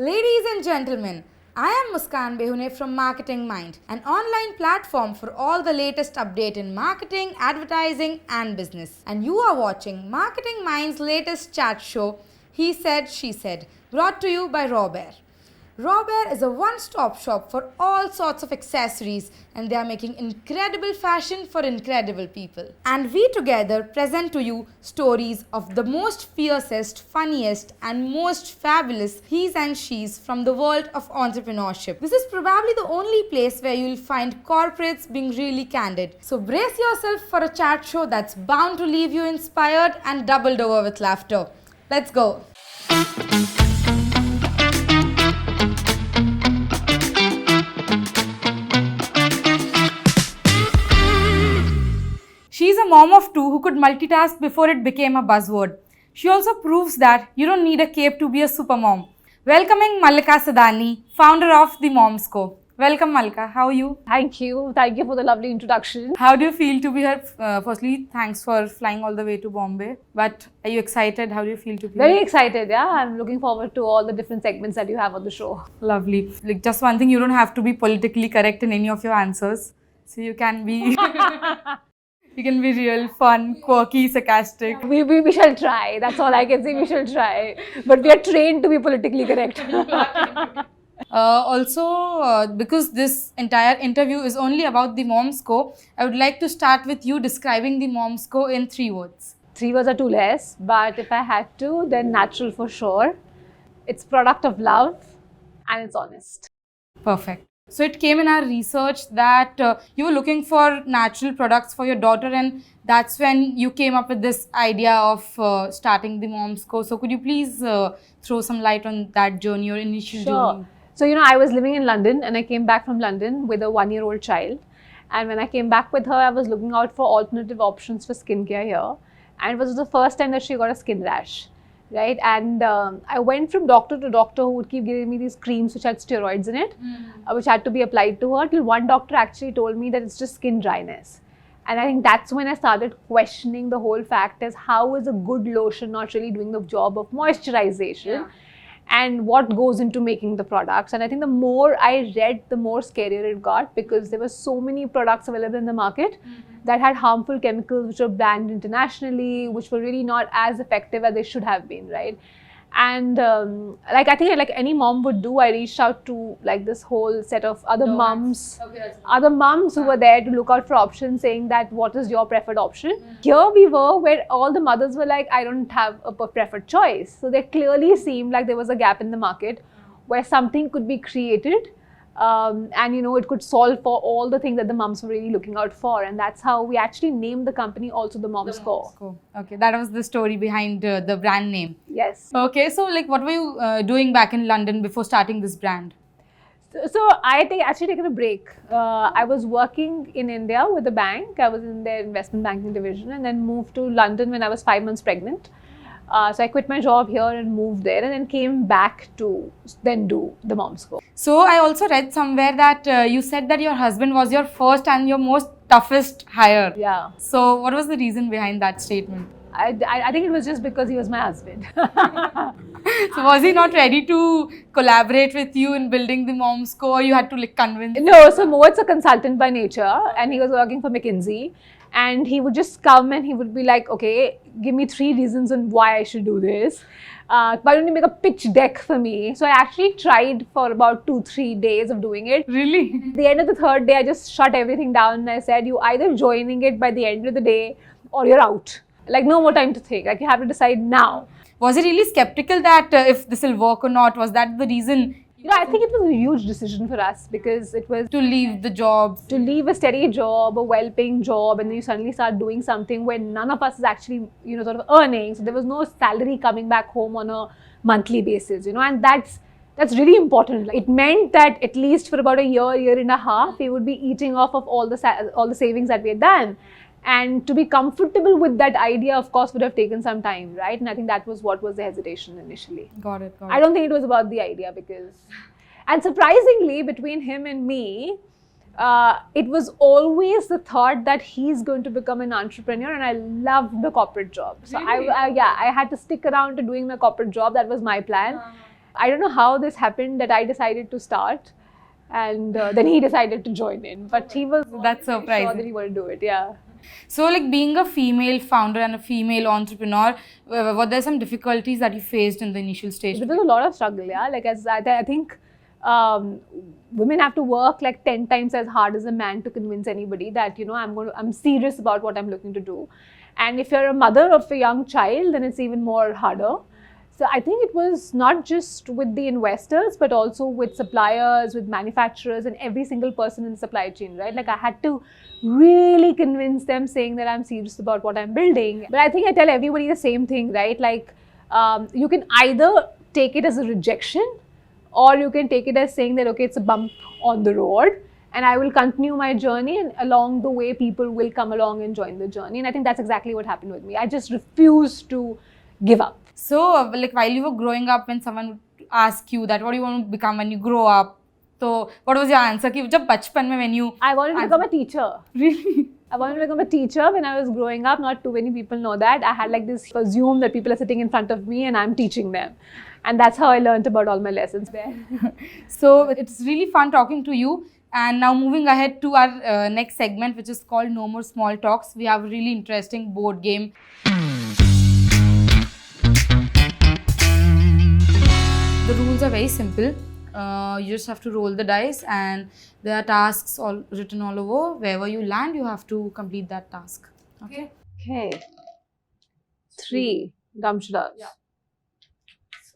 Ladies and gentlemen, I am Muskan Behune from Marketing Mind, an online platform for all the latest update in marketing, advertising and business. And you are watching Marketing Mind's latest chat show, He Said, She Said, brought to you by Robert. Robert is a one-stop shop for all sorts of accessories and they are making incredible fashion for incredible people. And we together present to you stories of the most fiercest, funniest and most fabulous he's and she's from the world of entrepreneurship. This is probably the only place where you'll find corporates being really candid. So brace yourself for a chat show that's bound to leave you inspired and doubled over with laughter. Let's go. She's a mom of two who could multitask before it became a buzzword. She also proves that you don't need a cape to be a supermom. Welcoming Malika Sadani, founder of The Moms Co. Welcome Malika, how are you? Thank you. Thank you for the lovely introduction. How do you feel to be here? Firstly, thanks for flying all the way to Bombay. But are you excited? How do you feel to be Very here? excited, yeah. I'm looking forward to all the different segments that you have on the show. Lovely. Like just one thing, you don't have to be politically correct in any of your answers. So you can be... You can be real, fun, quirky, sarcastic. We shall try. That's all I can say. We shall try. But we are trained to be politically correct. Because this entire interview is only about the Moms Co, I would like to start with you describing the Moms Co in 3 words. 3 words are too less, but if I had to, then natural for sure. It's product of love and it's honest. Perfect. So it came in our research that you were looking for natural products for your daughter and that's when you came up with this idea of starting the Moms Co. So could you please throw some light on that journey, your initial journey? So, I was living in London and I came back from London with a 1-year-old child. And when I came back with her, I was looking out for alternative options for skincare here. And it was the first time that she got a skin rash. Right, and I went from doctor to doctor who would keep giving me these creams which had steroids in it, which had to be applied to her, till one doctor actually told me that it's just skin dryness. And I think that's when I started questioning the whole fact as how is a good lotion not really doing the job of moisturization and what goes into making the products. And I think the more I read, the more scarier it got because there were so many products available in the market that had harmful chemicals which were banned internationally, which were really not as effective as they should have been, right? And I think like any mom would do, I reached out to like this whole set of other moms, who were there to look out for options, saying that what is your preferred option? Here we were where all the mothers were like, I don't have a preferred choice. So there clearly seemed like there was a gap in the market where something could be created and it could solve for all the things that the moms were really looking out for, and that's how we actually named the company also the Moms Co. Okay, that was the story behind the brand name. Yes. Okay, so like what were you doing back in London before starting this brand? So I think actually taken a break. I was working in India with a bank. I was in their investment banking division and then moved to London when I was 5 months pregnant. So I quit my job here and moved there and then came back to then do the Moms Co. So I also read somewhere that you said that your husband was your first and your most toughest hire. Yeah. So what was the reason behind that statement? I think it was just because he was my husband. So was he not ready to collaborate with you in building the Moms Co, or you had to like convince? No, so Mo's a consultant by nature and he was working for McKinsey. And he would just come and he would be like, okay, give me 3 reasons on why I should do this. But only make a pitch deck for me. So I actually tried for about 2-3 days of doing it. Really? At the end of the 3rd day, I just shut everything down and I said, you either joining it by the end of the day or you're out. Like no more time to think. Like you have to decide now. Was he really skeptical that if this will work or not? Was that the reason? I think it was a huge decision for us because it was to leave the job. To leave a steady job, a well-paying job, and then you suddenly start doing something where none of us is actually, sort of earning. So there was no salary coming back home on a monthly basis, and that's really important. It meant that at least for about a year and a half, we would be eating off of all the savings that we had done. And to be comfortable with that idea, of course, would have taken some time, right? And I think that was what was the hesitation initially. Got it. I don't think it was about the idea because... And surprisingly, between him and me, it was always the thought that he's going to become an entrepreneur, and I loved the corporate job. So really? I had to stick around to doing my corporate job. That was my plan. I don't know how this happened that I decided to start, and then he decided to join in. But he was That's sure surprising. that he wanted to do it. Yeah. So, like being a female founder and a female entrepreneur, were there some difficulties that you faced in the initial stage? There was a lot of struggle, yeah. Like as I think women have to work like 10 times as hard as a man to convince anybody that, you know, I'm serious about what I'm looking to do. And if you're a mother of a young child, then it's even more harder. So I think it was not just with the investors, but also with suppliers, with manufacturers, and every single person in the supply chain, right? Like I had to really convince them, saying that I'm serious about what I'm building. But I think I tell everybody the same thing, right? Like you can either take it as a rejection, or you can take it as saying that, okay, it's a bump on the road, and I will continue my journey, and along the way people will come along and join the journey. And I think that's exactly what happened with me. I just refused to give up. So, like while you were growing up, when someone would ask you that, what do you want to become when you grow up? So, what was your answer? Ki jab bachpan mein when you... I wanted to become a teacher. Really? I wanted to become a teacher when I was growing up. Not too many people know that. I had like this assume that people are sitting in front of me and I'm teaching them. And that's how I learned about all my lessons there. So, it's really fun talking to you. And now moving ahead to our next segment, which is called No More Small Talks. We have a really interesting board game. The rules are very simple. You just have to roll the dice, and there are tasks all written all over. Wherever you land, you have to complete that task. Okay? Okay. 3 gumshooters.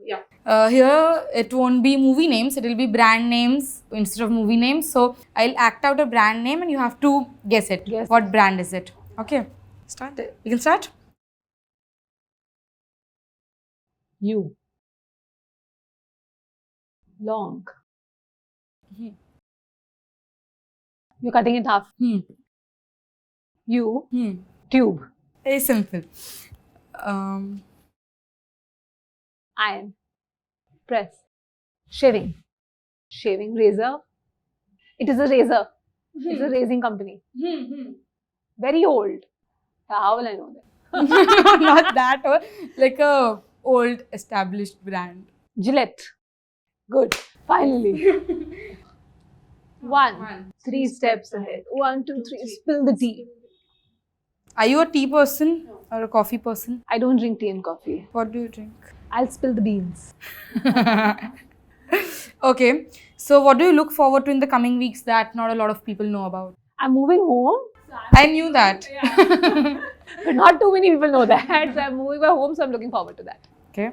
Here, it won't be movie names. It will be brand names instead of movie names. So, I'll act out a brand name and you have to guess it. Yes. What brand is it? Okay. Start. You can start. U. Long. You're cutting it half. U. Tube. Very simple. Iron. Press. Shaving. Shaving. Razor. It is a razor. It's a raising company. Very old. How will I know that? Not that old. Like a old established brand. Gillette. Good. Finally. 1. 3 steps ahead. 1, 2, 3. Spill the tea. Are you a tea person or a coffee person? I don't drink tea and coffee. What do you drink? I'll spill the beans. Okay. So, what do you look forward to in the coming weeks that not a lot of people know about? I'm moving home. I knew that. But not too many people know that. So I'm moving back home, so I'm looking forward to that. Okay.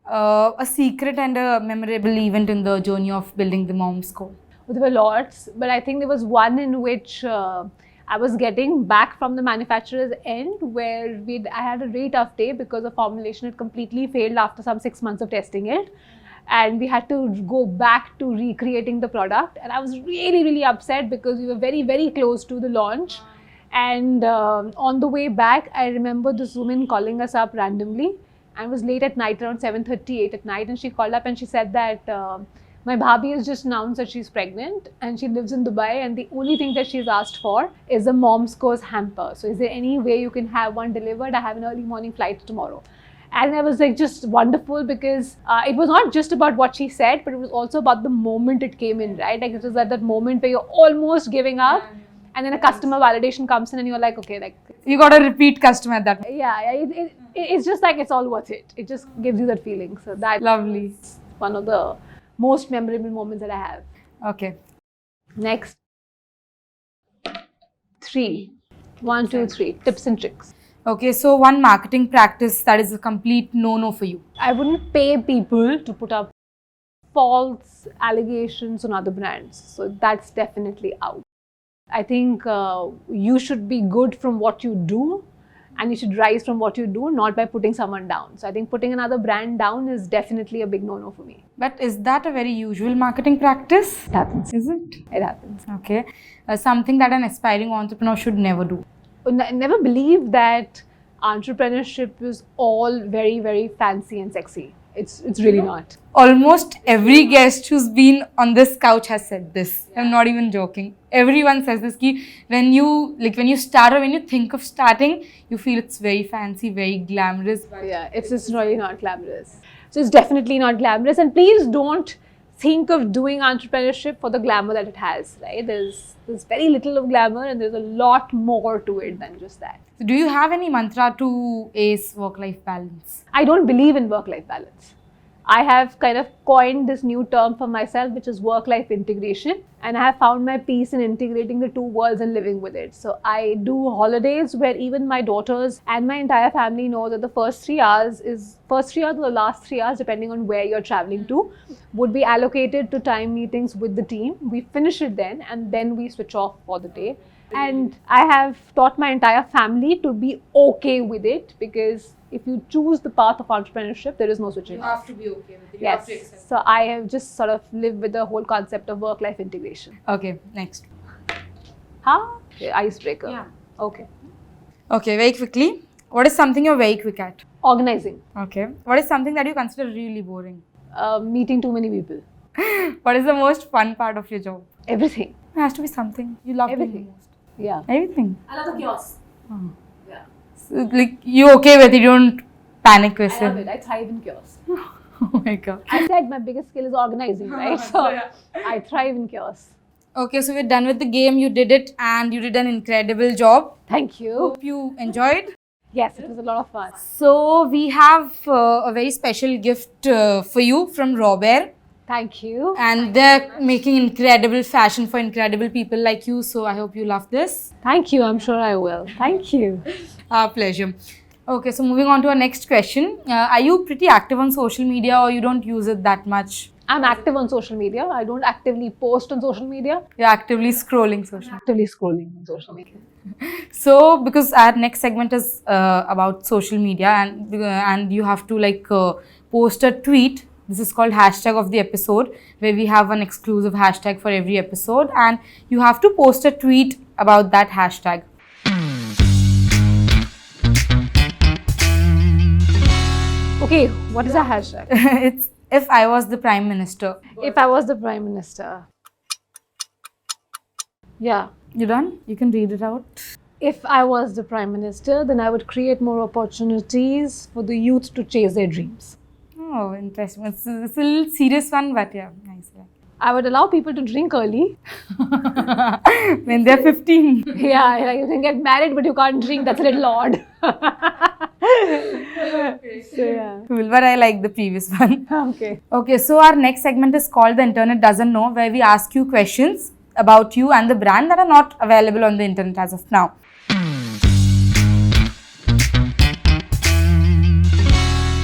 A secret and a memorable event in the journey of building the Mom's Co. Well, there were lots, but I think there was one in which I was getting back from the manufacturer's end where I had a really tough day because the formulation had completely failed after some 6 months of testing it. And we had to go back to recreating the product. And I was really, really upset because we were very, very close to the launch. And on the way back, I remember this woman calling us up randomly. And it was late at night, around 7:38 at night. And she called up and she said that my bhabhi has just announced that she's pregnant and she lives in Dubai. And the only thing that she's asked for is a Mom's Co's hamper. So is there any way you can have one delivered? I have an early morning flight tomorrow. And I was like just wonderful because it was not just about what she said, but it was also about the moment it came in, right? Like it was at that moment where you're almost giving up and then a customer validation comes in and you're like, okay, like... You got a repeat customer at that point. Yeah, it's just like it's all worth it. It just gives you that feeling. So that Lovely. is one of the most memorable moments that I have. Okay. Next. 3. 1, 2, 3. Tips and tricks. Okay, so one marketing practice that is a complete no-no for you. I wouldn't pay people to put up false allegations on other brands. So that's definitely out. I think you should be good from what you do and you should rise from what you do, not by putting someone down. So I think putting another brand down is definitely a big no-no for me. But is that a very usual marketing practice? It happens. Is it? It happens. Okay. Something that an aspiring entrepreneur should never do. I never believed that entrepreneurship is all very, very fancy and sexy. It's really not. Almost every guest who's been on this couch has said this. I'm not even joking. Everyone says this ki when you start or when you think of starting, you feel it's very fancy, very glamorous. Yeah, it's just really not glamorous. So it's definitely not glamorous. And please don't think of doing entrepreneurship for the glamour that it has, right? There's very little of glamour and there's a lot more to it than just that. So do you have any mantra to ace work-life balance? I don't believe in work-life balance. I have kind of coined this new term for myself, which is work-life integration. And I have found my peace in integrating the two worlds and living with it. So I do holidays where even my daughters and my entire family know that the first 3 hours or the last 3 hours, depending on where you're traveling to, would be allocated to time meetings with the team. We finish it then and then we switch off for the day. And I have taught my entire family to be okay with it, because if you choose the path of entrepreneurship, there is no switching off. You have to be okay with it. You Yes. have to accept. So I have just sort of lived with the whole concept of work-life integration. Okay, next. Huh? Okay, icebreaker. Yeah. Okay. Okay, very quickly. What is something you're very quick at? Organizing. Okay. What is something that you consider really boring? Meeting too many people. What is the most fun part of your job? Everything. It has to be something you love doing Everything. most. Yeah. Everything. I love the chaos. Oh. Yeah. So, like, you okay with it? You don't panic with I love it. I thrive in chaos. Oh my god. I said my biggest skill is organizing, right? So I thrive in chaos. Okay, so we're done with the game. You did it and you did an incredible job. Thank you. Hope you enjoyed. Yes, it was a lot of fun. So we have a very special gift for you from Raw Bear. Thank you. And they're making incredible fashion for incredible people like you. So I hope you love this. Thank you. I'm sure I will. Thank you. Our pleasure. Okay, so moving on to our next question. Are you pretty active on social media or you don't use it that much? I'm active on social media. I don't actively post on social media. You're actively scrolling social media. Actively scrolling on social media. So, because our next segment is about social media and you have to post a tweet. This is called hashtag of the episode, where we have an exclusive hashtag for every episode and you have to post a tweet about that hashtag. Okay, what is a hashtag? It's if I was the Prime Minister. If I was the Prime Minister. Yeah. You done? You can read it out. If I was the Prime Minister, then I would create more opportunities for the youth to chase their dreams. Oh, interesting. It's a little serious one, but yeah, nice. I would allow people to drink early. When they're 15. Yeah, like you can get married, but you can't drink. That's a little odd. So, yeah. Cool, but I like the previous one. Okay. Okay, so our next segment is called The Internet Doesn't Know, where we ask you questions about you and the brand that are not available on the internet as of now.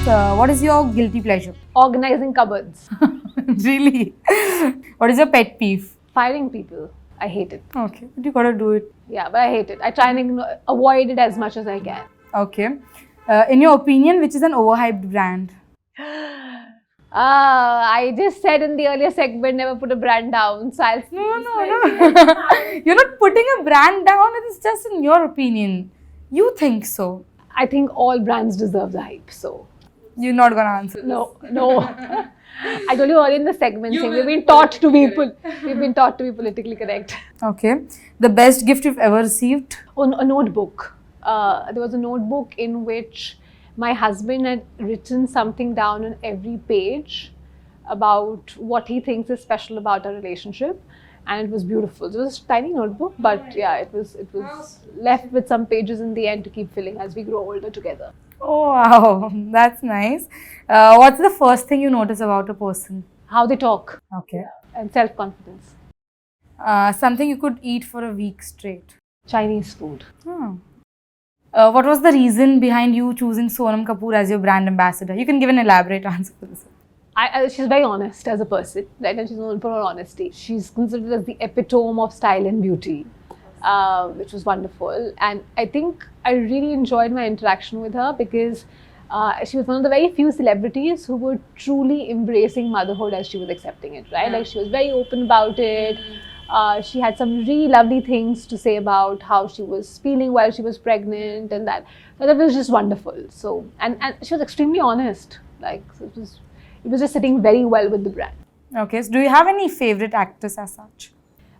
So, what is your guilty pleasure? Organizing cupboards. Really? What is your pet peeve? Firing people. I hate it. Okay, but you gotta do it. Yeah, but I hate it. I try and avoid it as much as I can. Okay. In your opinion, which is an overhyped brand? I just said in the earlier segment, never put a brand down. So I'll No. You're not putting a brand down. It is just in your opinion. You think so. I think all brands deserve the hype. So You're not gonna answer this. no. I told you earlier in the segment saying we've been taught to be politically correct. Okay. The best gift you've ever received? On a notebook. There was a notebook in which my husband had written something down on every page about what he thinks is special about our relationship, and it was beautiful. It was a tiny notebook, but yeah, it was left with some pages in the end to keep filling as we grow older together. Oh wow, that's nice. What's the first thing you notice about a person? How they talk Okay. and self-confidence. Something you could eat for a week straight. Chinese food. Oh. What was the reason behind you choosing Sonam Kapoor as your brand ambassador? You can give an elaborate answer to this. She's very honest as a person, right? And she's known for her honesty. She's considered as the epitome of style and beauty, which was wonderful. And I think I really enjoyed my interaction with her because she was one of the very few celebrities who were truly embracing motherhood as she was accepting it, right? Like she was very open about it. She had some really lovely things to say about how she was feeling while she was pregnant, and that was just wonderful. So, and she was extremely honest. Like so it was just sitting very well with the brand. Okay, so do you have any favorite actress as such?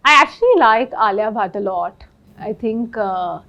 I actually like Alia Bhatt a lot. I think I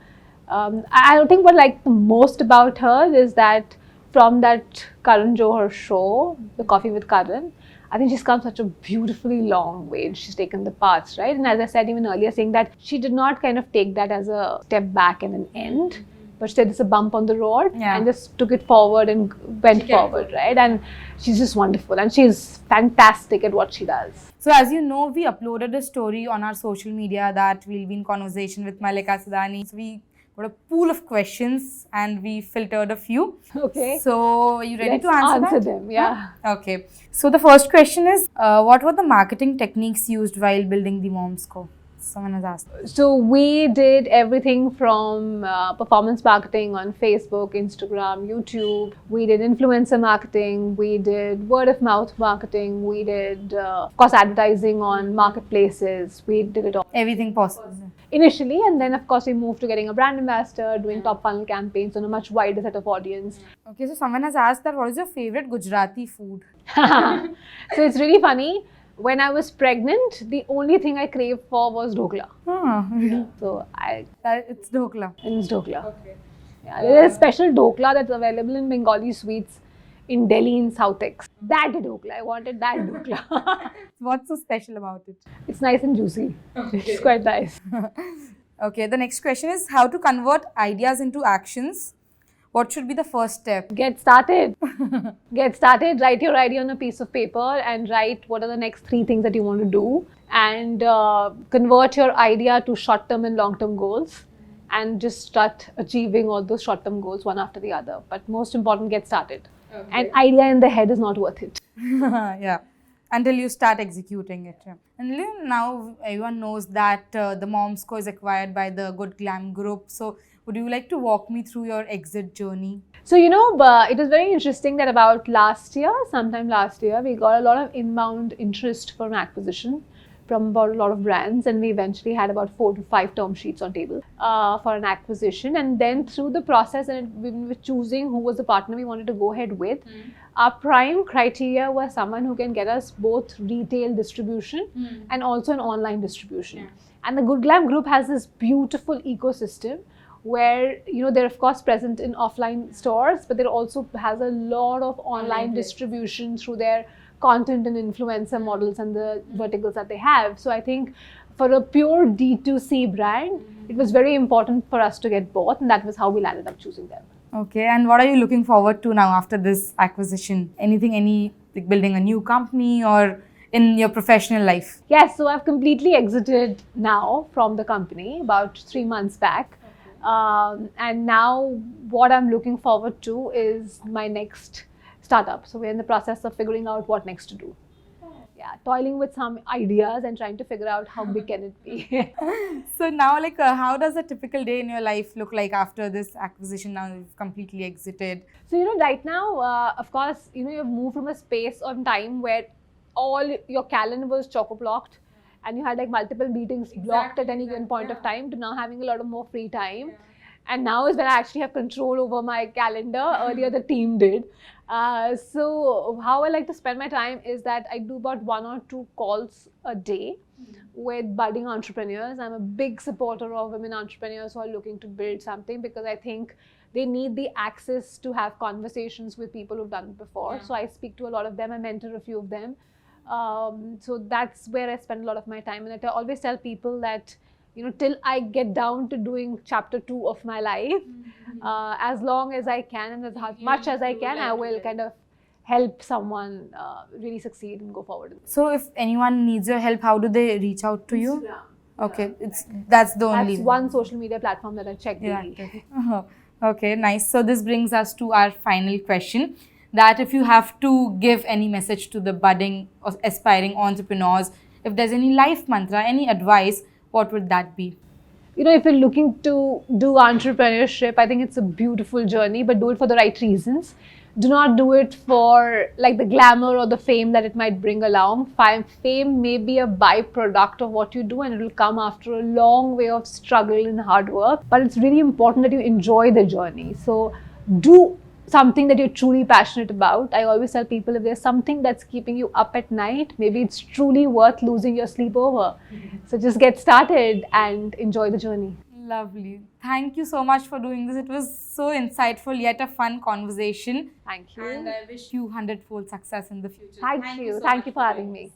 don't think what I like the most about her is that from that Karan Johar show, The Coffee with Karan, I think she's come such a beautifully long way and she's taken the paths, right? And as I said even earlier, saying that she did not kind of take that as a step back and an end, but she said it's a bump on the road and just took it forward and went forward, right? And she's just wonderful and she's fantastic at what she does. So as you know, we uploaded a story on our social media that we'll be in conversation with Malika Sadani. So we got a pool of questions and we filtered a few. Okay. So are you ready Let's to answer them? Yeah. Okay. So the first question is, what were the marketing techniques used while building the Moms Co? Someone has asked. So we did everything from performance marketing on Facebook, Instagram, YouTube. We did influencer marketing. We did word of mouth marketing. We did, of course, advertising on marketplaces. We did it all. Everything possible. Initially, and then of course we moved to getting a brand ambassador, doing top funnel campaigns on a much wider set of audience. Okay, so someone has asked that what is your favorite Gujarati food? So it's really funny. When I was pregnant, the only thing I craved for was dhokla. Really? So It's dhokla. it's dhokla. Okay. Yeah, there's a special dhokla that's available in Bengali sweets in Delhi in South Ex. That dhokla, I wanted that dhokla. What's so special about it? It's nice and juicy. It's quite nice. Okay, the next question is how to convert ideas into actions. What should be the first step? Get started. Get started. Write your idea on a piece of paper and write what are the next 3 things that you want to do. And convert your idea to short-term and long-term goals. And just start achieving all those short-term goals one after the other. But most important, get started. Okay. An idea in the head is not worth it. Yeah. Until you start executing it. Yeah. And now everyone knows that the Moms Co is acquired by the Good Glam Group. So would you like to walk me through your exit journey? So, it was very interesting that sometime last year, we got a lot of inbound interest from acquisition from about a lot of brands, and we eventually had about 4 to 5 term sheets on table for an acquisition. And then through the process and we were choosing who was the partner we wanted to go ahead with, our prime criteria was someone who can get us both retail distribution and also an online distribution. Yeah. And the Good Glam Group has this beautiful ecosystem where, they're of course present in offline stores, but they also has a lot of online distribution through their content and influencer models and the verticals that they have. So I think for a pure D2C brand, it was very important for us to get both, and that was how we landed up choosing them. Okay, and what are you looking forward to now after this acquisition? Like building a new company or in your professional life? Yes, so I've completely exited now from the company about 3 months back. And now what I'm looking forward to is my next startup. So we're in the process of figuring out what next to do. Yeah, toiling with some ideas and trying to figure out how big can it be. So now, how does a typical day in your life look like after this acquisition? Now you've completely exited. So, right now, of course, you've moved from a space of time where all your calendar was choco-blocked and you had multiple meetings blocked at any given point of time to now having a lot of more free time. Yeah. And now is when I actually have control over my calendar. Earlier, the team did. So how I like to spend my time is that I do about 1 or 2 calls a day with budding entrepreneurs. I'm a big supporter of women entrepreneurs who are looking to build something because I think they need the access to have conversations with people who've done it before. Yeah. So I speak to a lot of them. I mentor a few of them. So that's where I spend a lot of my time. And I always tell people that, till I get down to doing chapter 2 of my life, as long as I can and as much as I can, I will kind of help someone really succeed and go forward. So if anyone needs your help, how do they reach out to you? Instagram. Okay, that's the only. That's one social media platform that I check daily. Yeah. Okay, nice. So this brings us to our final question. That if you have to give any message to the budding or aspiring entrepreneurs, if there's any life mantra, any advice, what would that be? If you're looking to do entrepreneurship, I think it's a beautiful journey, but do it for the right reasons. Do not do it for the glamour or the fame that it might bring along. Fame may be a byproduct of what you do and it will come after a long way of struggle and hard work. But it's really important that you enjoy the journey. So do something that you're truly passionate about. I always tell people if there's something that's keeping you up at night, maybe it's truly worth losing your sleep over. So just get started and enjoy the journey. Lovely. Thank you so much for doing this. It was so insightful, yet a fun conversation. Thank you. And I wish you 100-fold success in the future. Thank you. so Thank much you for having me.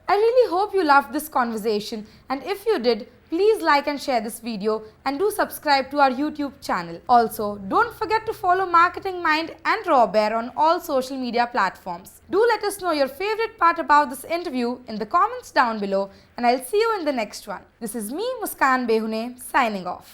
I really hope you loved this conversation, and if you did, please like and share this video and do subscribe to our YouTube channel. Also, don't forget to follow Marketing Mind and Raw Bear on all social media platforms. Do let us know your favorite part about this interview in the comments down below, and I'll see you in the next one. This is me, Muskan Behune, signing off.